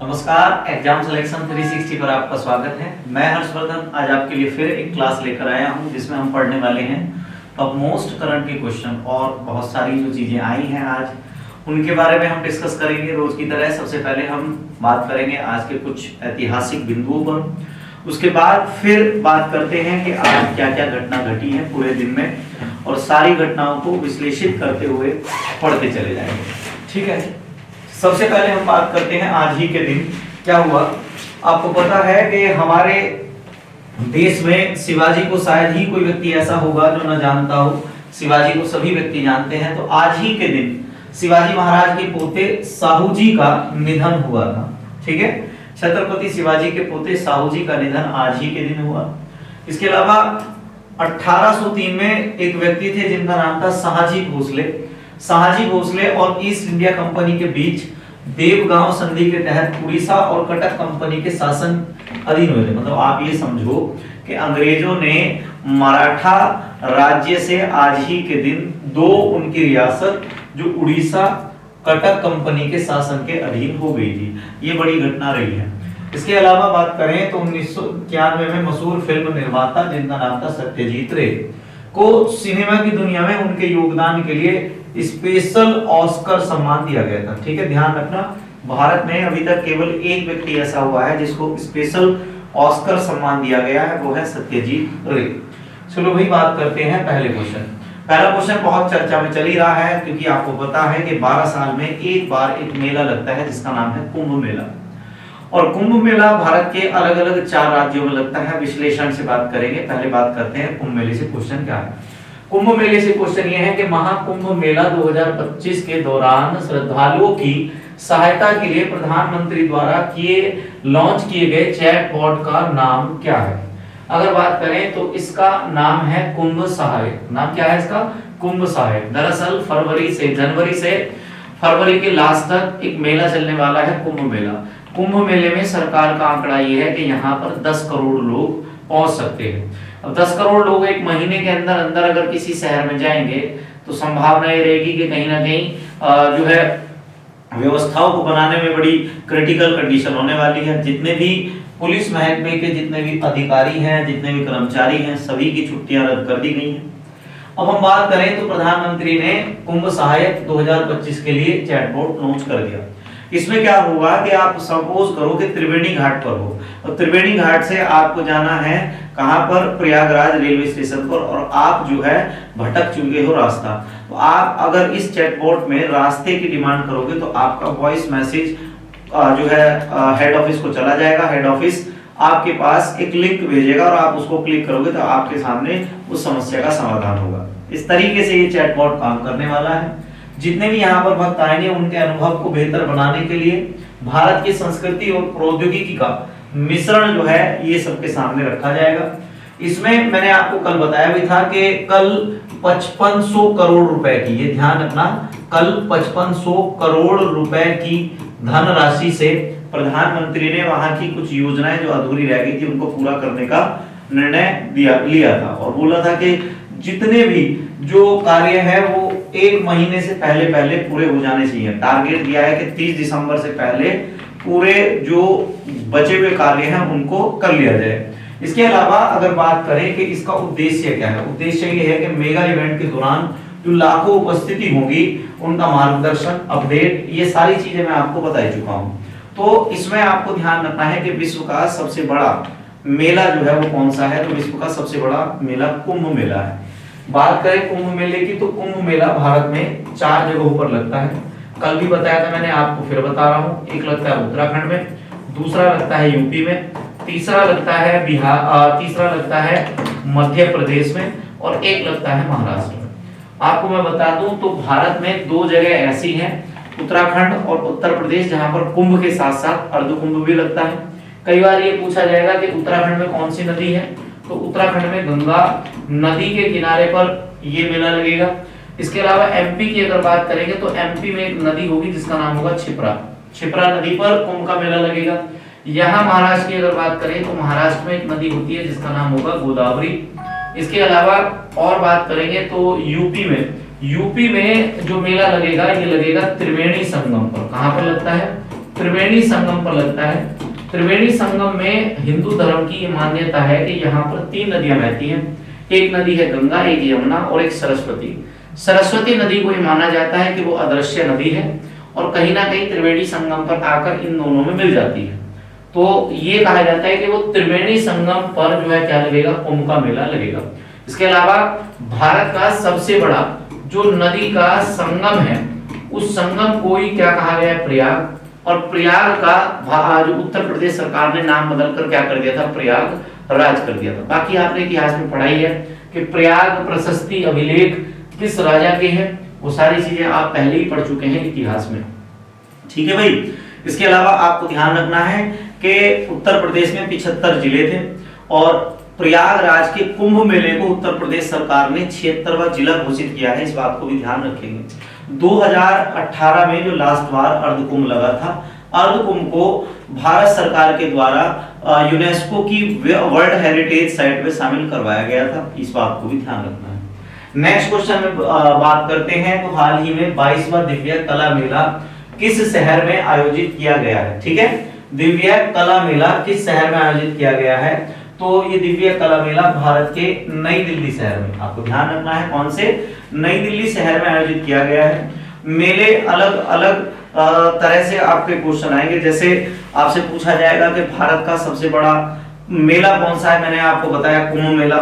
नमस्कार, exam selection 360 पर आपका स्वागत है। मैं हर्षवर्धन आज आपके लिए फिर एक क्लास लेकर आया हूं जिसमें हम पढ़ने वाले हैं टॉप मोस्ट करंट के क्वेश्चन और बहुत सारी जो चीजें आई हैं आज उनके बारे में हम डिस्कस करेंगे रोज की तरह। सबसे पहले हम बात करेंगे आज के कुछ ऐतिहासिक बिंदुओं पर, उसके बाद फिर बात करते हैं कि आज क्या क्या घटना घटी है पूरे दिन में और सारी घटनाओं को विश्लेषित करते हुए पढ़ते चले जाएंगे। ठीक है, सबसे पहले हम बात करते हैं आज ही के दिन क्या हुआ। आपको पता है कि हमारे देश में शिवाजी को शायद ही कोई व्यक्ति ऐसा होगा जो न जानता हो। शिवाजी को सभी व्यक्ति जानते हैं। तो आज ही के दिन शिवाजी महाराज के पोते साहू जी का निधन हुआ था। ठीक है, छत्रपति शिवाजी के पोते साहू जी का निधन आज ही के दिन हुआ। इसके अलावा 1803 में एक व्यक्ति थे जिनका नाम था शाहजी भोसले। शाहजी भोसले और ईस्ट इंडिया कंपनी के बीच देवगांव संधि के तहत उड़ीसा और कटक कंपनी के शासन अधीन हुए थे। मतलब आप ये समझो कि अंग्रेजों ने मराठा राज्य से आज ही के दिन दो उनकी रियासत जो उड़ीसा कटक कंपनी के शासन के अधीन हो गई थी। ये बड़ी घटना रही है। इसके अलावा बात करें तो 1991 में मशहूर फिल्म निर्माता जिनका नाम था सत्यजीत रे को सिनेमा की दुनिया में उनके योगदान के लिए स्पेशल ऑस्कर सम्मान दिया गया था। ठीक है, ध्यान रखना, भारत में अभी तक केवल एक व्यक्ति ऐसा हुआ है जिसको स्पेशल ऑस्कर सम्मान दिया गया है, वो है सत्यजीत रे। चलो भाई बात करते हैं पहले क्वेश्चन। पहला क्वेश्चन बहुत चर्चा में चल ही रहा है क्योंकि आपको पता है कि 12 साल में एक बार एक मेला लगता है जिसका नाम है कुंभ मेला। और कुंभ मेला भारत के अलग अलग 4 राज्यों में लगता है। विश्लेषण से बात करेंगे। पहले बात करते हैं कुंभ मेले से क्वेश्चन क्या है। कुंभ मेले से क्वेश्चन ये है कि महाकुंभ मेला 2025 के दौरान श्रद्धालुओं की सहायता के लिए प्रधानमंत्री द्वारा लॉन्च किए गए चैटबॉट का नाम क्या है। अगर बात करें तो इसका नाम है कुंभ सहायक। नाम क्या है इसका? कुंभ सहायक। दरअसल जनवरी से फरवरी के लास्ट तक एक मेला चलने वाला है कुंभ मेला। कुंभ मेले में सरकार का आंकड़ा ये है कि यहाँ पर 10 करोड़ लोग पहुंच सकते हैं। अब 10 करोड़ लोग एक महीने के अंदर अंदर अगर किसी शहर में जाएंगे तो संभावना ये रहेगी कि कहीं ना कहीं जो है व्यवस्थाओं को बनाने में बड़ी क्रिटिकल कंडीशन होने वाली है। जितने भी पुलिस महकमे के जितने भी अधिकारी हैं, जितने भी कर्मचारी हैं, सभी की छुट्टियां रद्द कर दी गई हैं। अब हम बात करें तो प्रधानमंत्री ने कुंभ सहायक 2025 के लिए चैटबॉट लॉन्च कर दिया। इसमें क्या होगा कि आप सपोज करो कि त्रिवेणी घाट पर हो और त्रिवेणी घाट से आपको जाना है कहां पर? प्रयागराज रेलवे स्टेशन पर, और आप जो है भटक चुके हो रास्ता। तो आप अगर इस चैटबॉट में रास्ते की डिमांड करोगे तो आपका वॉइस मैसेज जो है हेड ऑफिस को चला जाएगा। हेड ऑफिस आपके पास एक लिंक भेजेगा और आप उसको क्लिक करोगे तो आपके सामने उस समस्या का समाधान होगा। इस तरीके से ये चैटबॉट काम करने वाला है। जितने भी यहाँ पर भक्त आएंगे उनके अनुभव को बेहतर बनाने के लिए भारत की संस्कृति और प्रौद्योगिकी का मिश्रण जो है ये सबके सामने रखा जाएगा। इसमें मैंने आपको कल बताया भी था कि कल 5500 करोड़ रुपए की, ये ध्यान रखना, कल 5500 करोड़ रुपए की धनराशि से प्रधानमंत्री ने वहां की कुछ योजनाएं जो अधूरी रह गई थी उनको पूरा करने का निर्णय लिया था और बोला था कि जितने भी जो कार्य है वो 1 महीने से पहले पूरे हो जाने चाहिए। टारगेट दिया है कि 30 दिसंबर से पहले पूरे जो बचे हुए कार्य हैं उनको कर लिया जाए। इसके अलावा अगर बात करें कि इसका उद्देश्य क्या है, उद्देश्य ये है कि मेगा इवेंट के दौरान जो लाखों उपस्थिति होगी उनका मार्गदर्शन, अपडेट, ये सारी चीजें मैं आपको बता चुका हूं। तो इसमें आपको ध्यान रखना है कि विश्व का सबसे बड़ा मेला जो है वो कौन सा है। तो विश्व का सबसे बड़ा मेला कुंभ मेला है। बात करें कुंभ मेले की तो कुंभ मेला भारत में 4 जगहों पर लगता है। कल भी बताया था मैंने, आपको फिर बता रहा हूँ। एक लगता है उत्तराखंड में, दूसरा लगता है यूपी में, तीसरा लगता है बिहार, तीसरा लगता है मध्य प्रदेश में और एक लगता है महाराष्ट्र में। आपको मैं बता दूं तो भारत में 2 जगह ऐसी हैं, उत्तराखंड और उत्तर प्रदेश, जहां पर कुंभ के साथ साथ अर्ध कुंभ भी लगता है। कई बार ये पूछा जाएगा कि उत्तराखंड में कौन सी नदी है, तो उत्तराखंड में गंगा नदी के किनारे पर ये मेला लगेगा। इसके अलावा एमपी की अगर बात करेंगे तो एमपी में एक नदी होगी जिसका नाम होगा छिप्रा नदी पर कुंभ का मेला लगेगा। यहाँ महाराष्ट्र की अगर बात करें तो महाराष्ट्र में एक नदी होती है जिसका नाम होगा गोदावरी। इसके अलावा और बात करेंगे तो यूपी में जो मेला लगेगा ये लगेगा त्रिवेणी संगम पर। कहां पर लगता है? त्रिवेणी संगम पर लगता है। त्रिवेणी संगम में हिंदू धर्म की ये मान्यता है कि यहाँ पर 3 नदियां बहती हैं। एक नदी है गंगा, एक यमुना और एक सरस्वती। सरस्वती नदी को ये माना जाता है कि वो अदृश्य नदी है और कहीं ना कहीं त्रिवेणी संगम पर आकर इन दोनों में मिल जाती है। तो ये कहा जाता है कि वो त्रिवेणी संगम पर जो है क्या लगेगा, कुंभ का मेला लगेगा। इसके अलावा भारत का सबसे बड़ा जो नदी का संगम है, उस संगम को ही क्या कहा गया है, प्रयाग। और प्रयाग का जो उत्तर प्रदेश सरकार ने नाम बदलकर क्या कर दिया था, प्रयाग राज कर दिया था। बाकी आपने इतिहास में पढ़ाई है कि प्रयाग प्रशस्ति अभिलेख किस राजा के हैं, वो सारी चीजें आप पहले ही पढ़ चुके हैं इतिहास में। ठीक है भाई। इसके अलावा आपको ध्यान रखना है कि उत्तर प्रदेश में 75 जिले थे और प्रयागराज के कुंभ मेले को उत्तर प्रदेश सरकार ने 76वां जिला घोषित किया है। इस बात को भी ध्यान रखेंगे। 2018 में जो लास्ट बार अर्धकुंभ लगा था, अर्धकुंभ को भारत सरकार के द्वारा यूनेस्को की वर्ल्ड हेरिटेज साइट में शामिल करवाया गया था। इस बात को भी ध्यान रखना है। नेक्स्ट क्वेश्चन में बात करते हैं तो हाल ही में 22वां दिव्य कला मेला किस शहर में आयोजित किया गया है। ठीक है, दिव्य कला मेला किस शहर में आयोजित किया गया है, तो ये दिव्य कला मेला भारत के नई दिल्ली शहर में, आपको ध्यान रखना है कौन से, नई दिल्ली शहर में आयोजित किया गया है। मेले अलग अलग तरह से आपके क्वेश्चन आएंगे। जैसे आपसे पूछा जाएगा कि भारत का सबसे बड़ा मेला कौन सा है, मैंने आपको बताया कुंभ मेला।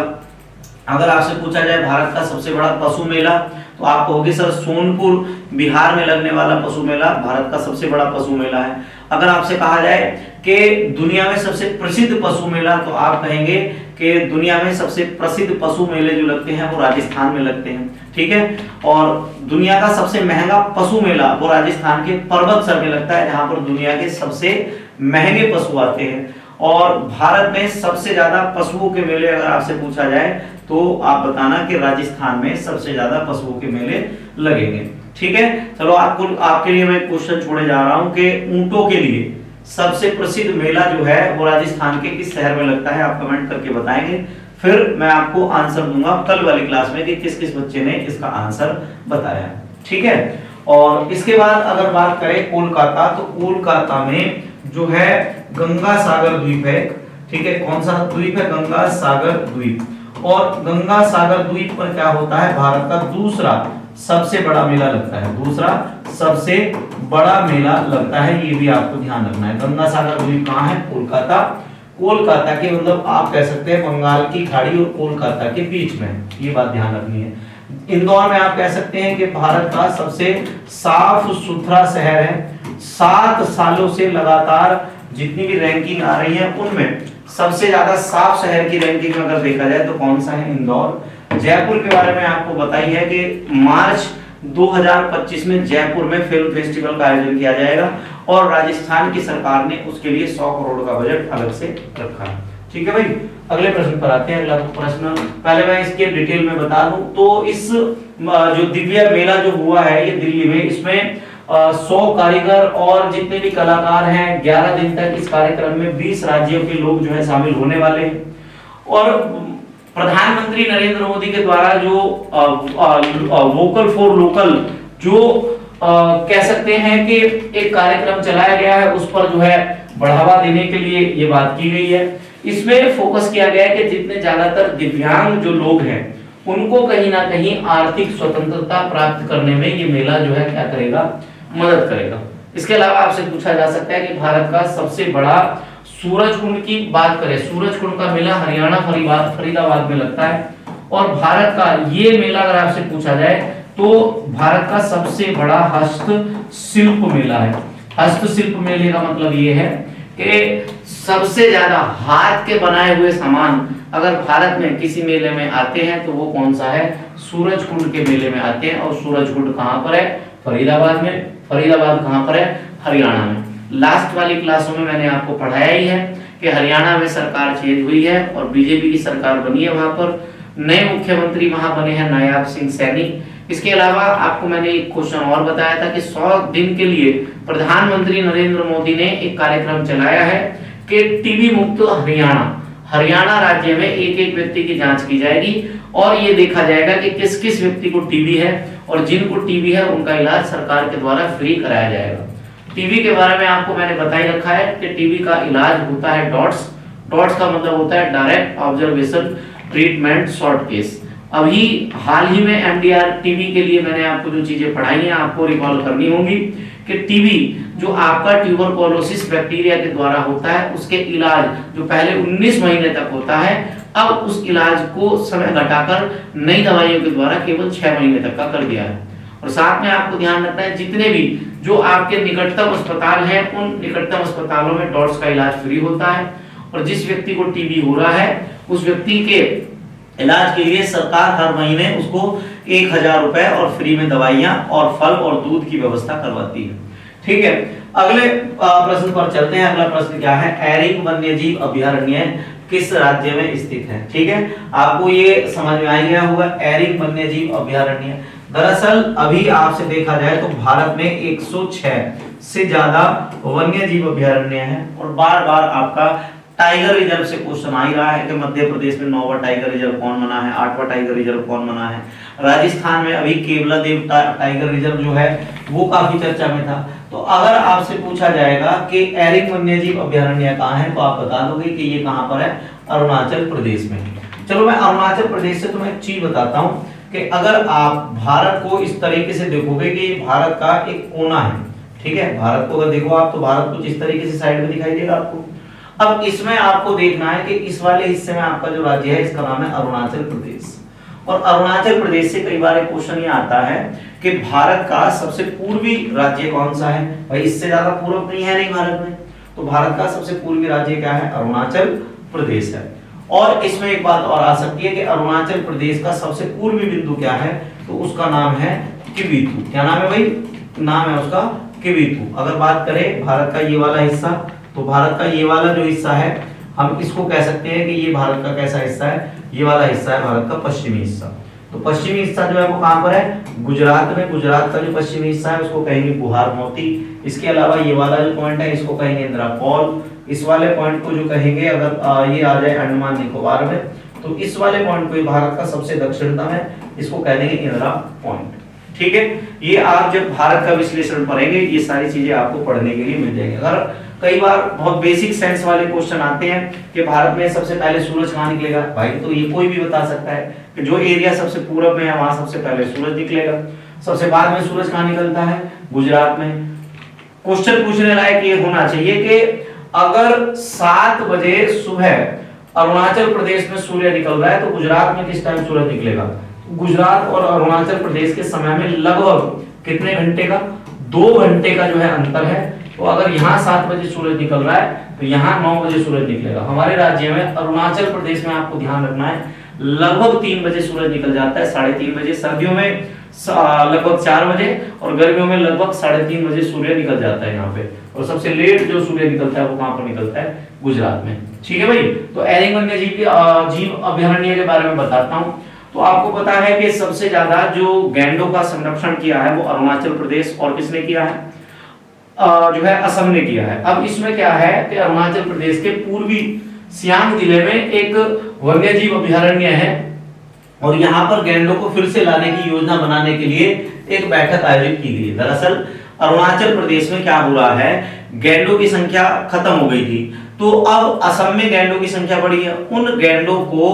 अगर आपसे पूछा जाए भारत का सबसे बड़ा पशु मेला, तो आप कहोगे सर सोनपुर बिहार में लगने वाला पशु मेला भारत का सबसे बड़ा पशु मेला है। अगर आपसे कहा जाए कि दुनिया में सबसे प्रसिद्ध पशु मेला, तो आप कहेंगे कि दुनिया में सबसे प्रसिद्ध पशु मेले जो लगते हैं वो राजस्थान में लगते हैं। ठीक है, और दुनिया का सबसे महंगा पशु मेला वो राजस्थान के पर्वतसर में लगता है, जहां पर दुनिया के सबसे महंगे पशु आते हैं। और भारत में सबसे ज्यादा पशुओं के मेले अगर आपसे पूछा जाए तो आप बताना कि राजस्थान में सबसे ज्यादा पशुओं के मेले लगेंगे। ठीक है, चलो आपके लिए मैं क्वेश्चन छोड़े जा रहा हूं कि ऊंटों के लिए सबसे प्रसिद्ध मेला जो है वो राजस्थान के किस शहर में लगता है, आप कमेंट करके बताएंगे। फिर मैं आपको आंसर दूंगा कल वाली क्लास में कि किस किस बच्चे ने इसका आंसर बताया। ठीक है, और इसके बाद अगर बात करें कोलकाता, तो कोलकाता में जो है गंगा सागर द्वीप है। ठीक है, कौन सा द्वीप है, गंगा सागर द्वीप। और गंगा सागर द्वीप पर क्या होता है, भारत का दूसरा सबसे बड़ा मेला लगता है, दूसरा सबसे बड़ा मेला लगता है, ये भी आपको ध्यान रखना है। गंगा सागर द्वीप कहाँ है, कोलकाता। कोलकाता के मतलब आप कह सकते हैं बंगाल की खाड़ी और कोलकाता के बीच में, ये बात ध्यान रखनी है। इंदौर में आप कह सकते हैं कि भारत का सबसे साफ सुथरा शहर है। 7 सालों से लगातार जितनी भी रैंकिंग आ रही है उनमें सबसे ज्यादा साफ शहर की रैंकिंग अगर देखा जाए तो कौन सा है, इंदौर। जयपुर के बारे में आपको बताई है कि मार्च 2025 में जयपुर में फिल्म फेस्टिवल का आयोजन किया जाएगा और राजस्थान की सरकार ने उसके लिए 100 करोड़ का बजट अलग से रखा है। ठीक है भाई, अगले प्रश्न पर आते हैं। अगला प्रश्न पहले मैं इसके डिटेल में बता दूं तो इस जो दिव्य मेला जो हुआ है ये दिल्ली में, इसमें 100 कारीगर और जितने भी कलाकार हैं 11 दिन तक इस कार्यक्रम में 20 राज्यों के लोग जो है शामिल होने वाले हैं। और प्रधानमंत्री नरेंद्र मोदी के द्वारा जो वोकल फॉर लोकल जो कह सकते हैं कि एक कार्यक्रम चलाया गया है, उस पर जो है बढ़ावा देने के लिए ये बात की गई है। इसमें फोकस किया गया है कि जितने ज्यादातर दिव्यांग जो लोग हैं उनको कहीं ना कहीं आर्थिक स्वतंत्रता प्राप्त करने में ये मेला जो है क्या करेगा, मदद करेगा। इसके अलावा आपसे पूछा जा सकता है कि भारत का सबसे बड़ा सूरजकुंड की बात करें, सूरजकुंड का मेला हरियाणा फरीदाबाद में लगता है। और भारत का ये मेला अगर आपसे पूछा जाए तो भारत का सबसे बड़ा हस्तशिल्प मेला है। हस्तशिल्प मेले का मतलब ये है कि सबसे ज्यादा हाथ के बनाए हुए सामान अगर भारत में किसी मेले में आते हैं तो वो कौन सा है, सूरजकुंड के मेले में आते हैं। और सूरजकुंड कहां पर है, फरीदाबाद में। फरीदाबाद कहां पर है, हरियाणा में। लास्ट वाली क्लासों में मैंने आपको पढ़ाया ही है कि हरियाणा में सरकार चेंज हुई है और बीजेपी की सरकार बनी है, वहां पर नए मुख्यमंत्री वहां बने हैं नायाब सिंह सैनी। इसके अलावा आपको मैंने एक क्वेश्चन और बताया था कि 100 दिन के लिए प्रधानमंत्री नरेंद्र मोदी ने एक कार्यक्रम चलाया है कि टीबी मुक्त हरियाणा राज्य में एक एक व्यक्ति की जांच की जाएगी और ये देखा जाएगा कि किस किस व्यक्ति को टीबी है और जिनको टीबी है उनका इलाज सरकार के द्वारा फ्री कराया जाएगा। टीबी के बारे में आपको मैंने बता ही रखा है कि टीबी का इलाज होता है डॉट्स। डॉट्स का मतलब होता है direct observation treatment short case. अभी हाल ही में एमडीआर टीबी के लिए मैंने आपको जो चीजें पढ़ाई हैं आपको रिकॉल करनी होंगी कि टीबी जो आपका ट्यूबरकुलोसिस बैक्टीरिया के द्वारा होता है उसके इलाज जो पहले 19 महीने तक होता है, अब उस इलाज को समय घटाकर नई दवाइयों के द्वारा केवल 6 महीने तक का कर दिया है। और साथ में आपको ध्यान रखना है जितने भी जो आपके निकटतम अस्पताल हैं उन निकटतम अस्पतालों में डॉट्स का इलाज फ्री होता है। और जिस व्यक्ति को टीबी हो रहा है उस व्यक्ति के इलाज के लिए सरकार हर महीने उसको 1000 रुपए और फ्री में दवाइयां और फल और दूध की व्यवस्था करवाती है। ठीक है, अगले प्रश्न पर चलते हैं। अगला प्रश्न क्या है, एरिंग वन्यजीव अभयारण्य किस राज्य में स्थित है? ठीक है, आपको ये समझ में आ गया होगा एरिंग वन्यजीव अभयारण्य। दरअसल अभी आपसे देखा जाए तो भारत में 106 से ज्यादा वन्यजीव अभयारण्य हैं और बार बार आपका टाइगर रिजर्व से क्वेश्चन आ ही रहा है कि मध्य प्रदेश में 9वां टाइगर रिजर्व कौन बना है, 8वां टाइगर रिजर्व कौन बना है। राजस्थान में अभी केवलादेव टाइगर रिजर्व जो है वो काफी चर्चा में था। तो अगर आपसे पूछा जाएगा कि एरिंग वन्यजीव अभयारण्य कहाँ है तो आप बता दोगे कि ये कहाँ पर है, अरुणाचल प्रदेश में। चलो मैं अरुणाचल प्रदेश से तुम्हें एक चीज बताता हूँ कि अगर आप भारत को इस तरीके से देखोगे कि ये भारत का एक कोना है, ठीक है, भारत को अगर देखो आप तो भारत कुछ इस तरीके से साइड में दिखाई देगा आपको। अब इसमें आपको देखना है कि इस वाले हिस्से में आपका जो राज्य है इसका नाम है अरुणाचल प्रदेश। और अरुणाचल प्रदेश से कई बार एक क्वेश्चन ये आता है कि भारत का सबसे पूर्वी राज्य कौन सा है? भाई इससे ज्यादा पूर्व नहीं है नहीं भारत में, तो भारत का सबसे पूर्वी राज्य क्या है? अरुणाचल प्रदेश है। और इसमें एक बात और आ सकती है कि अरुणाचल प्रदेश का सबसे पूर्वी बिंदु क्या है, तो उसका नाम है किबिथु। क्या नाम है भाई? नाम है उसका किबिथु। अगर बात करें भारत का ये वाला हिस्सा, तो भारत का ये वाला जो हिस्सा है हम इसको कह सकते हैं कि ये भारत का कैसा हिस्सा है? ये वाला हिस्सा है भारत का पश्चिमी हिस्सा। तो पश्चिमी हिस्सा जो है वो कहां पर है? गुजरात में। गुजरात का जो पश्चिमी हिस्सा है उसको कहेंगे बुहार मोती। इसके अलावा ये वाला जो पॉइंट है इसको कहेंगे इंद्रापौल। इस वाले पॉइंट को जो कहेंगे अगर ये आ जाए अंडमान निकोबार में, तो इस वाले पॉइंट को भारत का सबसे दक्षिणतम है, इसको कह देंगे इंदिरा पॉइंट। ठीक है, ये आप जब भारत का विश्लेषण पढ़ेंगे ये सारी चीजें आपको पढ़ने के लिए मिल जाएंगी। अगर कई बार बहुत बेसिक साइंस वाले क्वेश्चन आते हैं कि भारत में सबसे पहले सूरज कहां निकलेगा, भाई तो ये कोई भी बता सकता है कि जो एरिया सबसे पूरब में है वहां सबसे पहले सूरज निकलेगा। सबसे बाद में सूरज कहां निकलता है? गुजरात में। क्वेश्चन पूछने लायक ये होना चाहिए कि अगर 7 बजे सुबह अरुणाचल प्रदेश में सूर्य निकल रहा है तो गुजरात में किस टाइम सूरज निकलेगा? गुजरात और अरुणाचल प्रदेश के समय में लगभग कितने घंटे का? 2 घंटे का जो है अंतर है। तो अगर यहाँ 7 बजे सूरज निकल रहा है तो यहाँ 9 बजे सूरज निकलेगा। हमारे राज्य में अरुणाचल प्रदेश में आपको ध्यान रखना है लगभग 3 बजे सूरज निकल जाता है, 3:30 बजे। सर्दियों में लगभग 4 बजे और गर्मियों में लगभग 3:30 बजे सूर्य निकल जाता है यहाँ पे। और सबसे लेट जो सूर्य निकलता है वो कहाँ पर निकलता है? गुजरात में। ठीक है भाई, तो एरिंग वन्यजीव अभयारण्य के बारे में बताता हूँ। तो आपको पता है कि सबसे ज्यादा जो गैंडों का संरक्षण किया है वो अरुणाचल प्रदेश और किसने किया है? जो है असम ने किया है। अब इसमें क्या है कि अरुणाचल प्रदेश के पूर्वी सियांग जिले में एक वन्यजीव अभयारण्य है और यहाँ पर गैंडों को फिर से लाने की योजना बनाने के लिए एक बैठक आयोजित की गई। दरअसल अरुणाचल प्रदेश में क्या हो रहा है, गैंडों की संख्या खत्म हो गई थी, तो अब असम में गैंडों की संख्या बढ़ी है। उन गैंडों को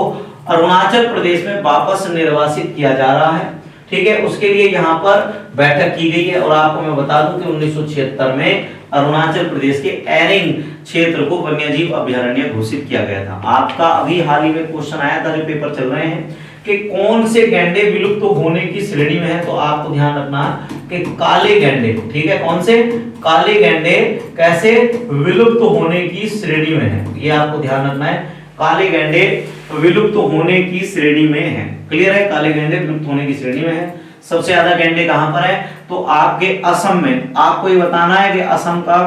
अरुणाचल प्रदेश में वापस निर्वासित किया जा रहा है। ठीक है, उसके लिए यहाँ पर बैठक की गई है। और आपको मैं बता दूं कि 1976 में अरुणाचल प्रदेश के एरिंग क्षेत्र को वन्यजीव अभयारण्य घोषित किया गया था। आपका अभी हाल ही में क्वेश्चन आया था जो पेपर चल रहे हैं कि कौन से गैंडे विलुप्त होने की श्रेणी में है, तो आपको ध्यान रखना कि काले गैंडे। ठीक है, कौन से? काले गैंडे कैसे विलुप्त होने की श्रेणी में है, ये आपको ध्यान रखना है। काले गैंडे विलुप्त होने की श्रेणी में है। क्लियर है, काले गैंडे विलुप्त होने की श्रेणी में है। सबसे ज्यादा गैंडे कहां पर है? तो आपके असम में। आपको ये बताना है कि असम का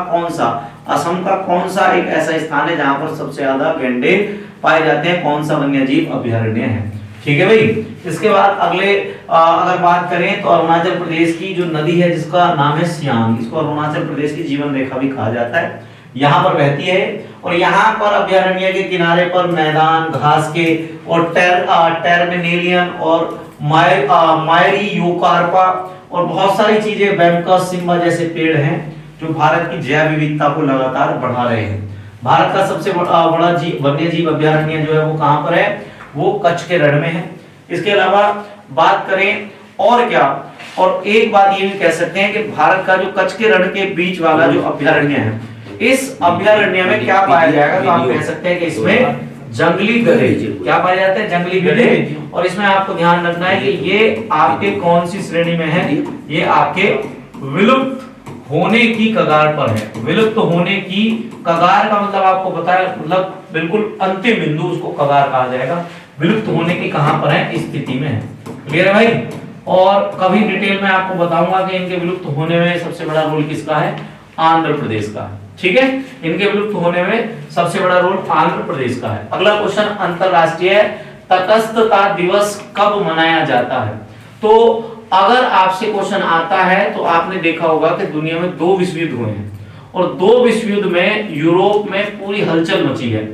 कौन सा एक ऐसा स्थान है जहां पर सबसे ज्यादा गैंडे पाए जाते हैं, कौन सा वन्यजीव अभयारण्य है। ठीक है भाई, इसके बाद अगले अगर बात करें तो अरुणाचल प्रदेश की जो नदी है जिसका नाम है सियांग, इसको अरुणाचल प्रदेश की जीवन रेखा भी कहा जाता है, यहाँ पर बहती है। और यहाँ पर अभयारण्य के किनारे पर मैदान घास के और टर्मिनेलियन और मायरी योकार्पा और बहुत सारी चीजें बैम्बस सिम्बा जैसे पेड़ हैं। जो भारत की जैव विविधता को लगातार बढ़ा रहे हैं। भारत का सबसे बड़ा वन्य जीव अभयारण्य जो है वो कहां पर है, वो कच्छ के रण में है। इसके अलावा बात करें और क्या, और एक बात ये भी कह सकते हैं कि भारत का जो कच्छ के रण के बीच वाला जो अभयारण्य है, इस अभयारण्य में क्या पाया जाएगा, तो आप कह सकते हैं कि इसमें जंगली गधे, क्या पाए जाते हैं, जंगली गधे। और इसमें आपको ध्यान रखना है कि ये आपके कौन सी श्रेणी में है, ये आपके विलुप्त होने की कगार पर है। विलुप्त होने की कगार का मतलब आपको पता है, मतलब बिल्कुल अंतिम बिंदु उसको कगार कहा जाएगा। विलुप्त होने की कहां पर है, स्थिति में है। क्लियर है भाई। और कभी डिटेल में आपको बताऊंगा कि इनके विलुप्त होने में सबसे बड़ा रोल किसका है, आंध्र प्रदेश का। ठीक है, इनके विलुप्त होने में सबसे बड़ा रोल आंध्र प्रदेश का है। अगला क्वेश्चन, अंतरराष्ट्रीय तटस्थता दिवस कब मनाया जाता है। तो अगर आपसे क्वेश्चन आता है तो आपने देखा होगा कि दुनिया में 2 विश्व युद्ध हुए हैं और 2 विश्व युद्ध में यूरोप में पूरी हलचल मची है।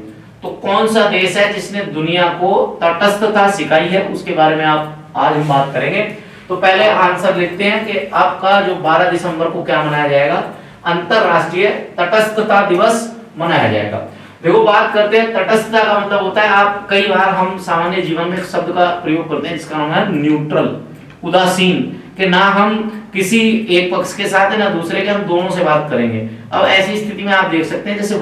तो कौन सा देश है जिसने दुनिया को तटस्थता सिखाई है, उसके बारे में आज हम बात करेंगे। तो पहले आंसर लिखते हैं कि आपका जो 12 दिसंबर को क्या मनाया जाएगा, अंतरराष्ट्रीय तटस्थता दिवस मनाया जाएगा। देखो बात करते हैं तटस्थता का मतलब होता है, आप कई बार हम सामान्य जीवन में शब्द का प्रयोग करते हैं जिसका नाम है न्यूट्रल, उदासीन, कि ना हम किसी एक पक्ष के साथ है ना दूसरे के, हम दोनों से बात करेंगे। अब ऐसी स्थिति में आप देख सकते हैं जैसे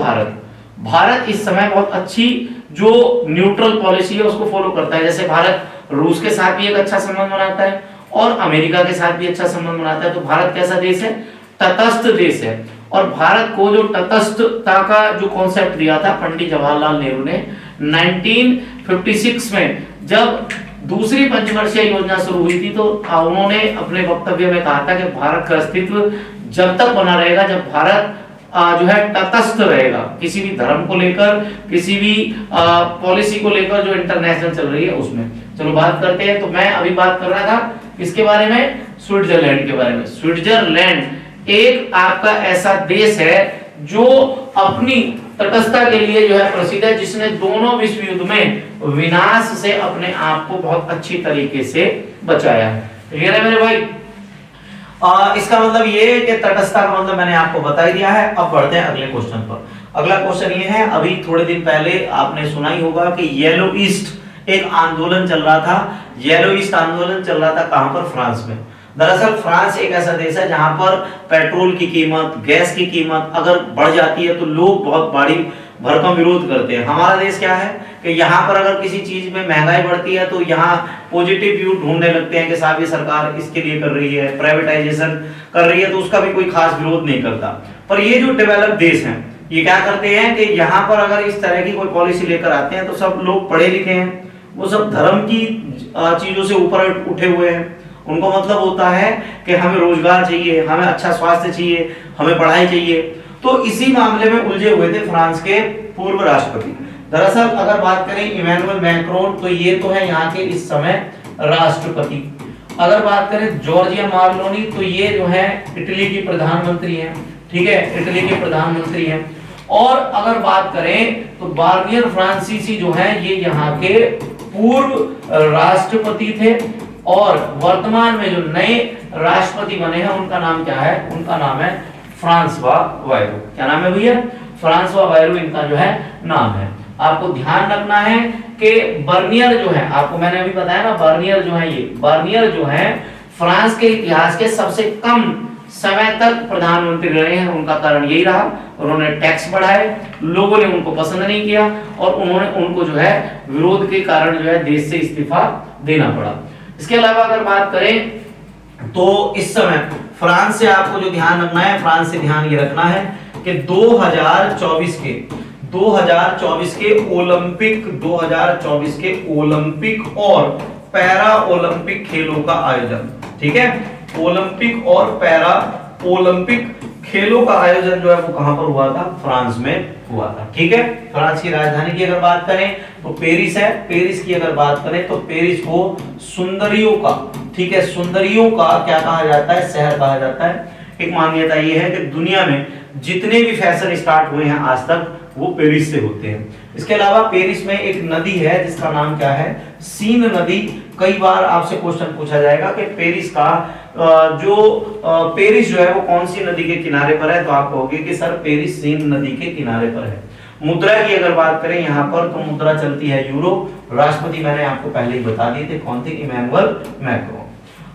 भारत इस समय बहुत अच्छी जो न्यूट्रल पॉलिसी है उसको फॉलो करता है। जैसे भारत रूस के साथ भी एक अच्छा संबंध बनाता है और अमेरिका के साथ भी अच्छा संबंध बनाता है। तो भारत कैसा देश है, तटस्थ देश है। और भारत को जो तटस्थता का जो कॉन्सेप्ट दिया था पंडित जवाहरलाल नेहरू ने 1956 में, जब दूसरी पंचवर्षीय योजना शुरू हुई थी, तो उन्होंने अपने वक्तव्य में कहा था कि भारत का अस्तित्व जब तक बना रहेगा जब भारत जो है तटस्थ रहेगा, किसी भी धर्म को लेकर, किसी भी पॉलिसी को लेकर जो इंटरनेशनल चल रही है उसमें। चलो बात करते हैं। तो मैं अभी बात कर रहा था इसके बारे में, स्विट्जरलैंड के बारे में। स्विट्जरलैंड एक आपका ऐसा देश है जो अपनी तटस्थता के लिए जो है प्रसिद्ध है, जिसने दोनों विश्व युद्ध में विनाश से अपने आप को बहुत अच्छी तरीके से बचाया है। क्लियर है मेरे भाई। इसका मतलब ये कि तटस्थता का मतलब मैंने आपको बता ही दिया है। अब बढ़ते हैं अगले क्वेश्चन पर। अगला क्वेश्चन ये है, अभी थोड़े दिन पहले आपने सुना ही होगा कि येलो ईस्ट एक आंदोलन चल रहा था। येलो ईस्ट आंदोलन चल रहा था कहां पर, फ्रांस में। दरअसल फ्रांस एक ऐसा देश है जहां पर पेट्रोल की कीमत, गैस की कीमत अगर बढ़ जाती है तो लोग बहुत बड़ी भरकम विरोध करते हैं। हमारा देश क्या है कि यहाँ पर अगर किसी चीज में महंगाई बढ़ती है तो यहाँ पॉजिटिव व्यू ढूंढने लगते हैं कि साहब ये सरकार इसके लिए कर रही है, प्राइवेटाइजेशन कर रही है, तो उसका भी कोई खास विरोध नहीं करता। पर ये जो डेवलप देश हैं ये क्या करते हैं कि यहाँ पर अगर इस तरह की कोई पॉलिसी लेकर आते हैं तो सब लोग पढ़े लिखे हैं, वो सब धर्म की चीजों से ऊपर उठे हुए हैं। उनको मतलब होता है कि हमें रोजगार चाहिए, हमें अच्छा स्वास्थ्य चाहिए, हमें पढ़ाई चाहिए। तो इसी मामले में उलझे हुए थे फ्रांस के पूर्व राष्ट्रपति। दरअसल अगर बात करें इमैनुअल मैक्रोन, तो ये तो है यहाँ के इस समय राष्ट्रपति। अगर बात करें जॉर्जिया मेलोनी, तो ये जो है इटली की प्रधानमंत्री हैं। ठीक है, इटली के प्रधानमंत्री हैं। और अगर बात करें तो बार्नियर फ्रांसीसी जो है ये यहाँ के पूर्व राष्ट्रपति थे। और वर्तमान में जो नए राष्ट्रपति बने हैं उनका नाम क्या है, उनका नाम है फ्रांसवा बायरो। क्या नाम है भैया, फ्रांसवा बायरो इनका जो है नाम है। आपको ध्यान रखना है कि बर्नियर जो है, आपको मैंने अभी बताया ना, बर्नियर जो है, ये बर्नियर जो है फ्रांस के इतिहास के सबसे कम समय तक प्रधानमंत्री रहे हैं। उनका कारण यही रहा, उन्होंने टैक्स बढ़ाए, लोगों ने उनको पसंद नहीं किया और उन्होंने उनको जो है विरोध के कारण जो है देश से इस्तीफा देना पड़ा। इसके अलावा अगर बात करें तो इस समय फ्रांस से आपको जो ध्यान रखना है, फ्रांस से ध्यान ये रखना है कि 2024 के ओलंपिक और पैरा ओलंपिक खेलों का आयोजन, ठीक है, ओलंपिक और पैरा ओलंपिक खेलों का आयोजन जो है वो कहां पर हुआ था, फ्रांस में हुआ था। ठीक है, फ्रांस की राजधानी की अगर बात करें तो पेरिस है। पेरिस की अगर बात करें तो पेरिस को सुंदरियों का, ठीक है, सुंदरियों का क्या कहा जाता है, शहर कहा जाता है। एक मान्यता ये है कि दुनिया में जितने भी फैशन स्टार्ट हुए हैं आज तक वो पेरिस से होते हैं। इसके अलावा पेरिस में एक नदी है जिसका नाम क्या है, सीन नदी। कई बार आपसे क्वेश्चन पूछा जाएगा कि पेरिस का जो पेरिस जो है वो कौन सी नदी के किनारे पर है, तो आप कहोगे कि सर पेरिस सीन नदी के किनारे पर है। मुद्रा की अगर बात करें यहाँ पर तो मुद्रा चलती है यूरो। राष्ट्रपति मैंने आपको पहले ही बता दिए थे कौन थे, इमैनुअल मैक्रोन।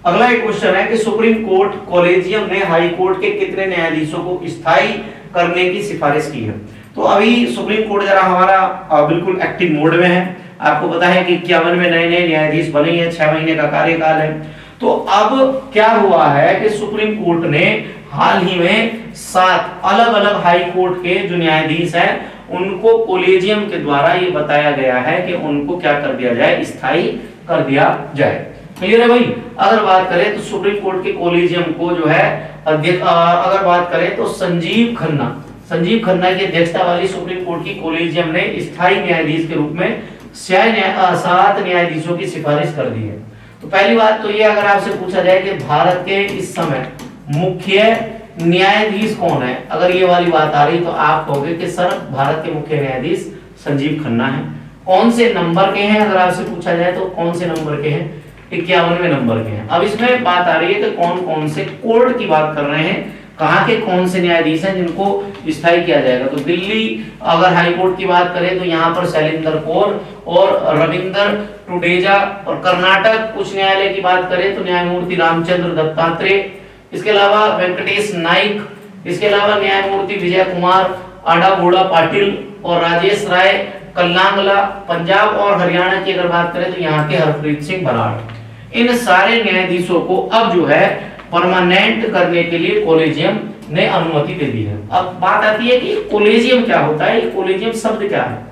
अगला एक क्वेश्चन है कि सुप्रीम कोर्ट कॉलेजियम ने हाई कोर्ट के कितने न्यायाधीशों को स्थायी करने की सिफारिश की है। तो अभी सुप्रीम कोर्ट जरा हमारा बिल्कुल एक्टिव मोड में है। आपको पता है कि 51 में नए नए न्यायाधीश बने हैं, 6 महीने का कार्यकाल है। तो अब क्या हुआ है कि सुप्रीम कोर्ट ने हाल ही में 7 अलग अलग हाई कोर्ट के जो न्यायाधीश हैं उनको कॉलेजियम के द्वारा ये बताया गया है कि उनको क्या कर दिया जाए, स्थायी कर दिया जाए। क्लियर है भाई। अगर बात करें तो सुप्रीम कोर्ट के कॉलेजियम को जो है अगर बात करें तो संजीव खन्ना की अध्यक्षता वाली सुप्रीम कोर्ट की कॉलेजियम ने स्थायी न्यायाधीश के रूप में 7 न्यायाधीशों की सिफारिश कर दी है। तो पहली बात तो ये, अगर आपसे पूछा जाए कि भारत के इस समय मुख्य न्यायाधीश कौन है, अगर ये वाली बात आ रही तो आप कहोगे कि सर भारत के मुख्य न्यायाधीश संजीव खन्ना है। कौन से नंबर के हैं, अगर आपसे पूछा जाए तो कौन से नंबर के हैं, 51वें नंबर के हैं। अब इसमें बात आ रही है कि कौन कौन से कोर्ट की बात कर रहे हैं, कहां के कौन से न्यायाधीश हैं जिनको स्थायी किया जाएगा। तो दिल्ली अगर हाई कोर्ट की बात करें तो यहाँ पर शैलेंद्र कौर और रविंद्र टुडेजा, और कर्नाटक उच्च न्यायालय की बात करें तो न्यायमूर्ति रामचंद्र दत्तात्रेय, इसके अलावा वेंकटेश नाइक, इसके अलावा न्यायमूर्ति विजय कुमार आडागोड़ा पाटिल और राजेश राय कल्लांगला। पंजाब और हरियाणा की अगर बात करें तो यहाँ के हरप्रीत सिंह बराड़। इन सारे न्यायाधीशों को अब जो है परमानेंट करने के लिए कॉलेजियम ने अनुमति दे दी है। अब बात आती है कि कॉलेजियम क्या होता है, कॉलेजियम शब्द क्या है।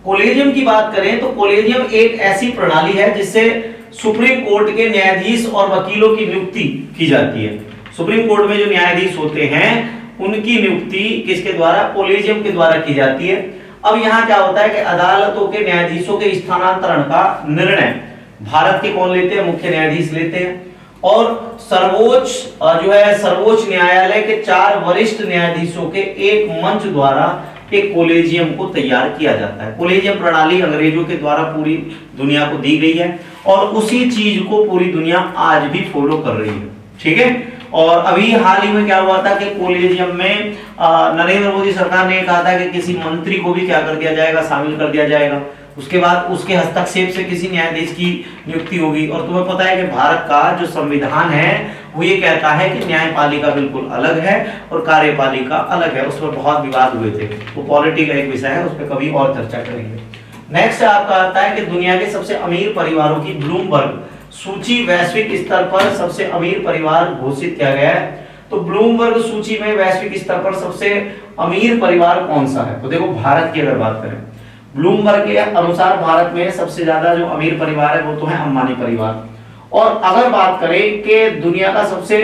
कॉलेजियम की बात करें तो कॉलेजियम एक ऐसी प्रणाली है जिससे सुप्रीम कोर्ट के न्यायाधीश और वकीलों की नियुक्ति की जाती है। सुप्रीम कोर्ट में जो न्यायाधीश होते हैं उनकी नियुक्ति किसके द्वारा, कॉलेजियम के द्वारा की जाती है। अब यहाँ क्या होता है कि अदालतों के न्यायाधीशों के स्थानांतरण का निर्णय भारत के कौन लेते हैं, मुख्य न्यायाधीश लेते हैं। और सर्वोच्च न्यायालय के 4 वरिष्ठ न्यायाधीशों के एक मंच द्वारा एक कॉलेजियम को तैयार किया जाता है। कॉलेजियम प्रणाली अंग्रेजों के द्वारा पूरी दुनिया को दी गई है और उसी चीज को पूरी दुनिया आज भी फॉलो कर रही है। ठीक है। और अभी हाल ही में क्या हुआ था कि कॉलेजियम में नरेंद्र मोदी सरकार ने कहा था कि किसी मंत्री को भी क्या कर दिया जाएगा, शामिल कर दिया जाएगा। उसके बाद उसके हस्तक्षेप से किसी न्यायाधीश की नियुक्ति होगी। और तुम्हें पता है कि भारत का जो संविधान है वो ये कहता है कि न्यायपालिका बिल्कुल अलग है और कार्यपालिका अलग है। उस पर बहुत विवाद हुए थे, वो पॉलिटी का एक विषय है, उस पर कभी और चर्चा करेंगे। नेक्स्ट आपका आता है कि दुनिया के सबसे अमीर परिवारों की ब्लूमबर्ग सूची वैश्विक स्तर पर सबसे अमीर परिवार घोषित किया गया है। तो ब्लूमबर्ग सूची में वैश्विक स्तर पर सबसे अमीर परिवार कौन सा है, तो देखो भारत की अगर बात करें, ब्लूमबर्ग के अनुसार भारत में सबसे ज्यादा जो अमीर परिवार है वो तो है अंबानी परिवार। और अगर बात करें कि दुनिया का सबसे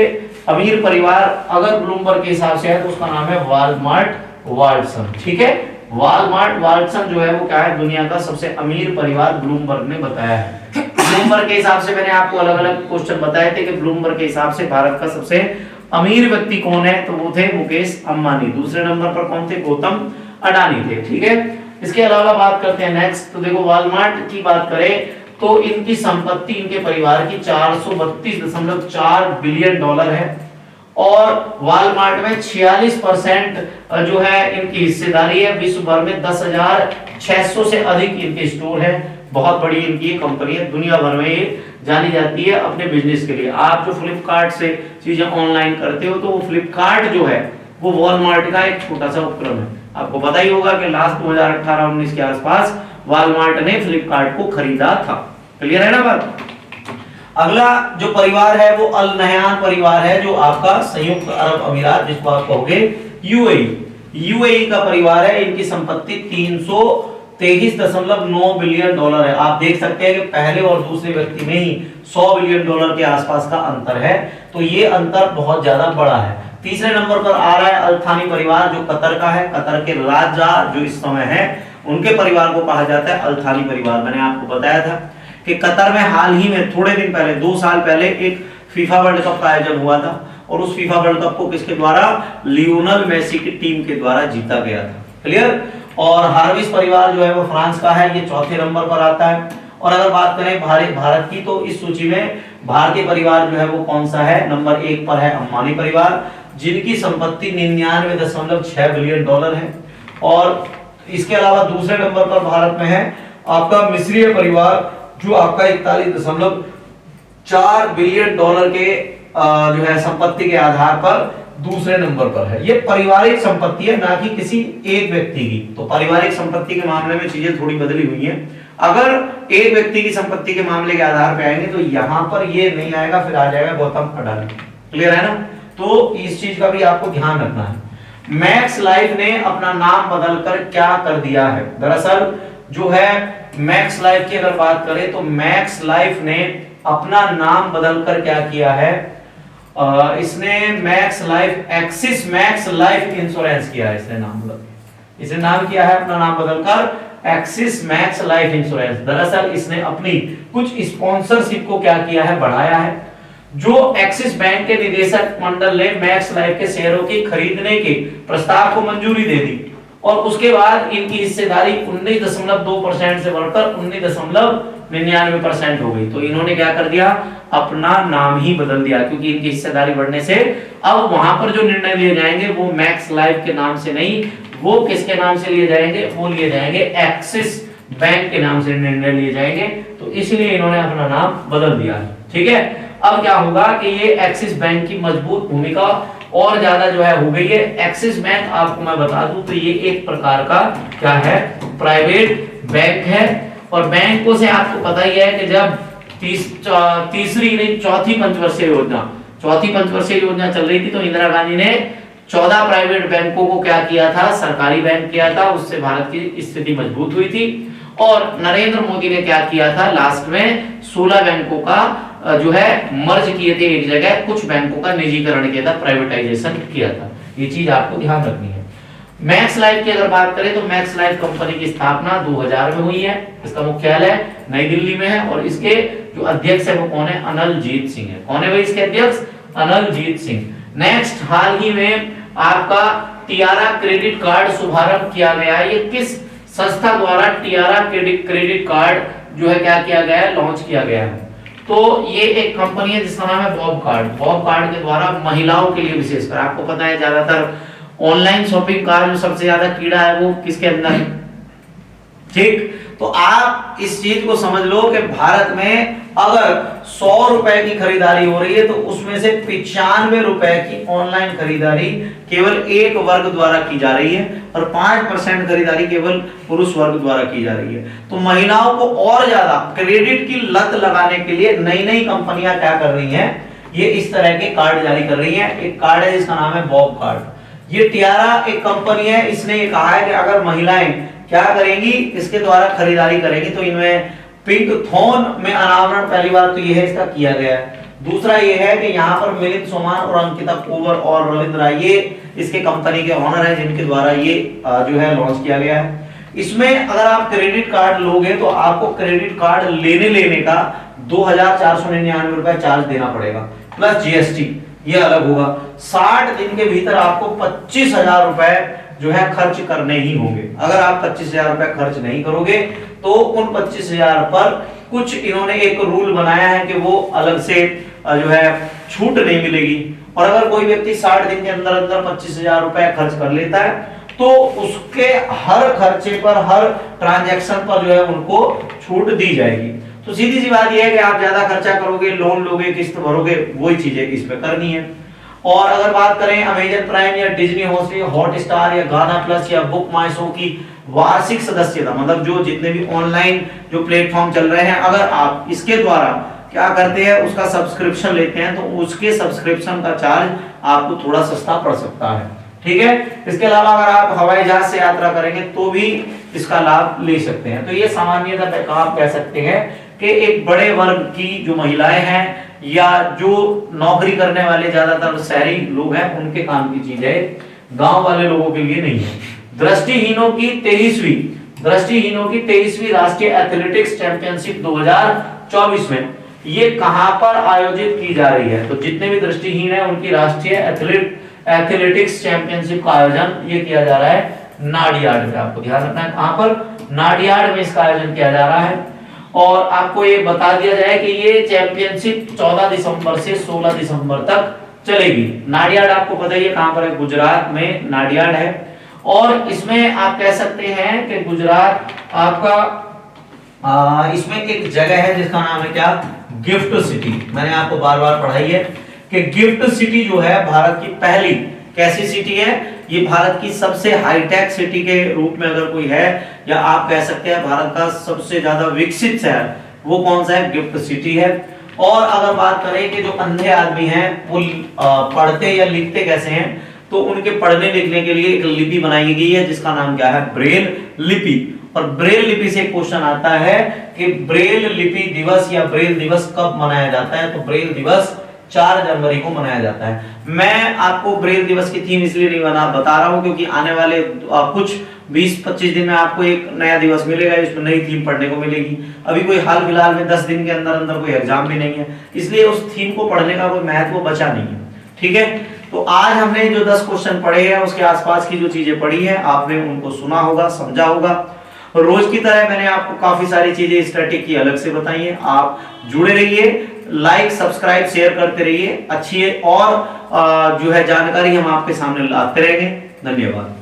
अमीर परिवार अगर ब्लूमबर्ग के हिसाब से है तो उसका नाम है वालमार्ट वाटसन। ठीक है, वालमार्ट वाटसन जो है वो क्या है, दुनिया का सबसे अमीर परिवार ब्लूमबर्ग ने बताया है। ब्लूमबर्ग के हिसाब से मैंने आपको अलग अलग क्वेश्चन बताए थे कि ब्लूमबर्ग के हिसाब से भारत का सबसे अमीर व्यक्ति कौन है, तो वो थे मुकेश अंबानी। दूसरे नंबर पर कौन थे, गौतम अडानी थे। ठीक है, इसके अलावा बात करते हैं नेक्स्ट। तो देखो वालमार्ट की बात करें तो इनकी संपत्ति इनके परिवार की 432.4 बिलियन डॉलर है और वालमार्ट में 46% जो है इनकी हिस्सेदारी है। विश्व भर में 10,600 से अधिक इनके स्टोर है। बहुत बड़ी इनकी कंपनी है, दुनिया भर में ये जानी जाती है अपने बिजनेस के लिए। आप जो फ्लिपकार्ट से चीजें ऑनलाइन करते हो तो वो फ्लिपकार्ट जो है वो वॉलमार्ट का एक छोटा सा उपक्रम है। आपको पता ही होगा कि लास्ट 2018-19 के आसपास वॉलमार्ट ने फ्लिपकार्ट को खरीदा था। क्लियर है ना बात। अगला जो परिवार है वो अल नहयान परिवार है, जो आपका संयुक्त अरब अमीरात, जिसको आप कहोगे यूएई का परिवार है। इनकी संपत्ति 323.9 बिलियन डॉलर है। आप देख सकते हैं कि पहले और दूसरे व्यक्ति में ही 100 बिलियन डॉलर के आसपास का अंतर है, तो ये अंतर बहुत ज्यादा बड़ा है। तीसरे नंबर पर आ रहा है अल थानी परिवार, जो कतर का है। कतर के राजा जो इस समय है उनके परिवार को कहा जाता है अल थानी परिवार। मैंने आपको बताया था कि कतर में हाल ही में थोड़े दिन पहले 2 साल पहले एक फीफा वर्ल्ड कप का आयोजन हुआ था और उस फीफा वर्ल्ड कप को किसके द्वारा, लियोनेल मेसी की टीम के द्वारा जीता गया था। क्लियर। और हार्विस परिवार जो है वो फ्रांस का है, ये चौथे नंबर पर आता है। और अगर बात करें भारत की तो इस सूची में भारतीय परिवार जो है वो कौन सा है, नंबर 1 पर है अंबानी परिवार, जिनकी संपत्ति 99.6 बिलियन डॉलर है। और इसके अलावा दूसरे नंबर पर भारत में है आपका मिस्रीय परिवार, जो आपका 41.4 बिलियन डॉलर के जो है संपत्ति के आधार पर दूसरे नंबर पर है। ये पारिवारिक संपत्ति है, ना कि किसी एक व्यक्ति की। तो पारिवारिक संपत्ति के मामले में चीजें थोड़ी बदली हुई हैं। अगर एक व्यक्ति की संपत्ति के मामले के आधार पे आएंगे तो यहां पर ये नहीं आएगा, फिर आ जाएगा गौतम अडानी। क्लियर है ना? तो इस चीज का भी आपको ध्यान रखना है। मैक्स लाइफ ने अपना नाम बदलकर क्या कर दिया है? दरअसल जो है मैक्स लाइफ की अगर बात करें तो मैक्स लाइफ ने अपना नाम बदलकर क्या किया है, इसने max life axis max life insurance किया है। इसने नाम बदल, इसने नाम किया है अपना नाम बदलकर एक्सिस मैक्स लाइफ इंश्योरेंस। दरअसल इसने अपनी कुछ स्पॉन्सरशिप को क्या किया है, बढ़ाया है। जो एक्सिस बैंक के निदेशक मंडल ने मैक्स लाइफ के शेयरों की खरीदने के प्रस्ताव को मंजूरी दे दी और उसके बाद इनकी हिस्सेदारी 19.2% से बढ़कर 19.99% हो गई। तो इन्होंने क्या कर दिया, अपना नाम ही बदल दिया, क्योंकि इनकी हिस्सेदारी बढ़ने से अब वहां पर जो निर्णय लिए जाएंगे वो मैक्स लाइफ के नाम से नहीं, वो किसके नाम से लिए जाएंगे, वो लिए जाएंगे एक्सिस बैंक के नाम से निर्णय लिए जाएंगे। तो इसलिए इन्होंने अपना नाम बदल दिया। ठीक है, अब क्या होगा कि ये एक्सिस बैंक की मजबूत भूमिका और ज्यादा जो है हो गई है। एक्सिस बैंक आपको मैं बता दूं तो ये एक प्रकार का क्या है, प्राइवेट बैंक है। और बैंकों से आपको पता ही है कि जब तीसरी नहीं चौथी पंचवर्षीय योजना चल रही थी तो इंदिरा गांधी ने 14 प्राइवेट बैंकों को क्या किया था, सरकारी बैंक किया था। उससे भारत की स्थिति मजबूत हुई थी। और नरेंद्र मोदी ने क्या किया था, लास्ट में 16 बैंकों का जो है मर्ज किए थे एक जगह, कुछ बैंकों का निजीकरण किया था, प्राइवेटाइजेशन किया था। ये चीज आपको ध्यान रखनी है। मैक्स लाइफ की अगर बात करें तो मैक्स लाइफ कंपनी की स्थापना 2000 में हुई है। इसका मुख्यालय नई दिल्ली में है और इसके जो अध्यक्ष है वो कौन है, अनलजीत सिंह है। कौन है भाई इसके अध्यक्ष, अनलजीत सिंह। नेक्स्ट, हाल ही में आपका टियारा क्रेडिट कार्ड शुभारंभ किया गया है। ये किस संस्था द्वारा टियारा क्रेडिट कार्ड जो है क्या किया गया है, लॉन्च किया गया है? तो ये एक कंपनी है जिसका नाम है बॉब कार्ड। बॉब कार्ड के द्वारा महिलाओं के लिए विशेषकर, आपको पता है ज्यादातर ऑनलाइन शॉपिंग का जो सबसे ज्यादा कीड़ा है वो किसके अंदर है, ठीक? तो आप इस चीज को समझ लो कि भारत में अगर 100 रुपए की खरीदारी हो रही है तो उसमें से 95 रुपए की ऑनलाइन खरीदारी केवल एक वर्ग द्वारा की जा रही है और 5% खरीदारी केवल पुरुष वर्ग द्वारा की जा रही है। तो महिलाओं को और ज्यादा क्रेडिट की लत लगाने के लिए नई नई कंपनियां क्या कर रही हैं, ये इस तरह के कार्ड जारी कर रही हैं। एक कार्ड है जिसका नाम है बॉब कार्ड। ये टियारा एक कंपनी है, इसने ये कहा है कि अगर महिलाएं क्या करेंगी, इसके द्वारा खरीदारी करेंगी तो इनमें पिंक थॉन में अनावरण पहली बार तो ये है इसका किया गया है। दूसरा ये है कि यहाँ पर मिलिंद सोमान और अंकिता कोवर और रविंद्र राय ये इसके कंपनी के ओनर हैं जिनके द्वारा ये जो है लॉन्च किया गया है। इसमें अगर आप क्रेडिट कार्ड लोगे तो आपको क्रेडिट कार्ड लेने का 2499 रुपए चार्ज देना पड़ेगा प्लस जीएसटी, ये अलग होगा। 60 दिन के भीतर आपको 25,000 रुपए जो है खर्च करने ही होंगे। अगर आप 25,000 रुपए खर्च नहीं करोगे तो उन 25,000 पर कुछ इन्होंने एक रूल बनाया है कि वो अलग से जो है छूट नहीं मिलेगी। और अगर कोई व्यक्ति 60 दिन के अंदर अंदर 25,000 रुपए खर्च कर लेता है तो उसके हर खर्चे पर, हर ट्रांजैक्शन पर जो है उनको छूट दी जाएगी। तो सीधी सी बात यह है कि आप ज्यादा खर्चा करोगे, लोन लोगे, किस्त भरोगे, वही चीजें इस पे करनी है। और अगर बात करें अमेजन प्राइम या डिज्नी हॉटस्टार या गाना प्लस या बुक माई शो की वार्षिक सदस्यता, मतलब जो जितने भी ऑनलाइन जो प्लेटफॉर्म चल रहे हैं, अगर आप इसके द्वारा क्या करते हैं उसका सब्सक्रिप्शन लेते हैं तो उसके सब्सक्रिप्शन का चार्ज आपको थोड़ा सस्ता पड़ सकता है। ठीक है, इसके अलावा अगर आप हवाई जहाज से यात्रा करेंगे तो भी इसका लाभ ले सकते हैं। तो ये सामान्यतः आप कह सकते हैं कि एक बड़े वर्ग की जो महिलाएं हैं या जो नौकरी करने वाले ज्यादातर शहरी लोग हैं उनके काम की चीज है, गांव वाले लोगों के लिए नहीं है। दृष्टिहीनों की 23वीं राष्ट्रीय एथलेटिक्स चैंपियनशिप 2024 में ये कहां पर आयोजित की जा रही है? तो जितने भी दृष्टिहीन हैं उनकी राष्ट्रीय एथलेटिक्स चैंपियनशिप का आयोजन ये किया जा रहा है नाडियाड में। आपको ध्यान रखना है कहां पर, नाडियाड में इसका आयोजन किया जा रहा है। और आपको ये बता दिया जाए कि ये चैंपियनशिप 14 दिसंबर से 16 दिसंबर तक चलेगी। नाडियाड आपको पता ही है कहां पर है, गुजरात में नाडियाड है। और इसमें आप कह सकते हैं कि गुजरात आपका इसमें एक जगह है जिसका नाम है क्या, गिफ्ट सिटी। मैंने आपको बार बार पढ़ाई है कि गिफ्ट सिटी जो है भारत की पहली कैसी सिटी है, ये भारत की सबसे हाईटेक सिटी के रूप में अगर कोई है, या आप कह सकते हैं भारत का सबसे ज्यादा विकसित शहर, वो कौन सा है, गिफ्ट सिटी है। और अगर बात करें कि जो अंधे आदमी हैं वो पढ़ते या लिखते कैसे हैं, तो उनके पढ़ने लिखने के लिए एक लिपि बनाई गई है जिसका नाम क्या है, ब्रेल लिपि। और ब्रेल लिपि से क्वेश्चन आता है कि ब्रेल लिपि दिवस या ब्रेल दिवस कब मनाया जाता है, तो ब्रेल दिवस 4 जनवरी को मनाया जाता है। मैं आपको ब्रेल दिवस की थीम इसलिए नहीं बता रहा हूं क्योंकि आने वाले कुछ 20-25 दिन में आपको एक नया दिवस मिलेगा, इसमें नई थीम पढ़ने को मिलेगी। अभी कोई हाल फिलहाल में 10 दिन के अंदर अंदर कोई एग्जाम भी नहीं है, इसलिए उस थीम को पढ़ने का कोई महत्व बचा नहीं है। ठीक है, तो आज हमने जो 10 क्वेश्चन पढ़े हैं उसके आसपास की जो चीजें पढ़ी है आपने उनको सुना होगा, समझा होगा। रोज की तरह मैंने आपको काफी सारी चीजें स्टैटिक की अलग से बताई है। आप जुड़े रहिए, लाइक सब्सक्राइब शेयर करते रहिए, अच्छी और जो है जानकारी हम आपके सामने लाते रहेंगे। धन्यवाद।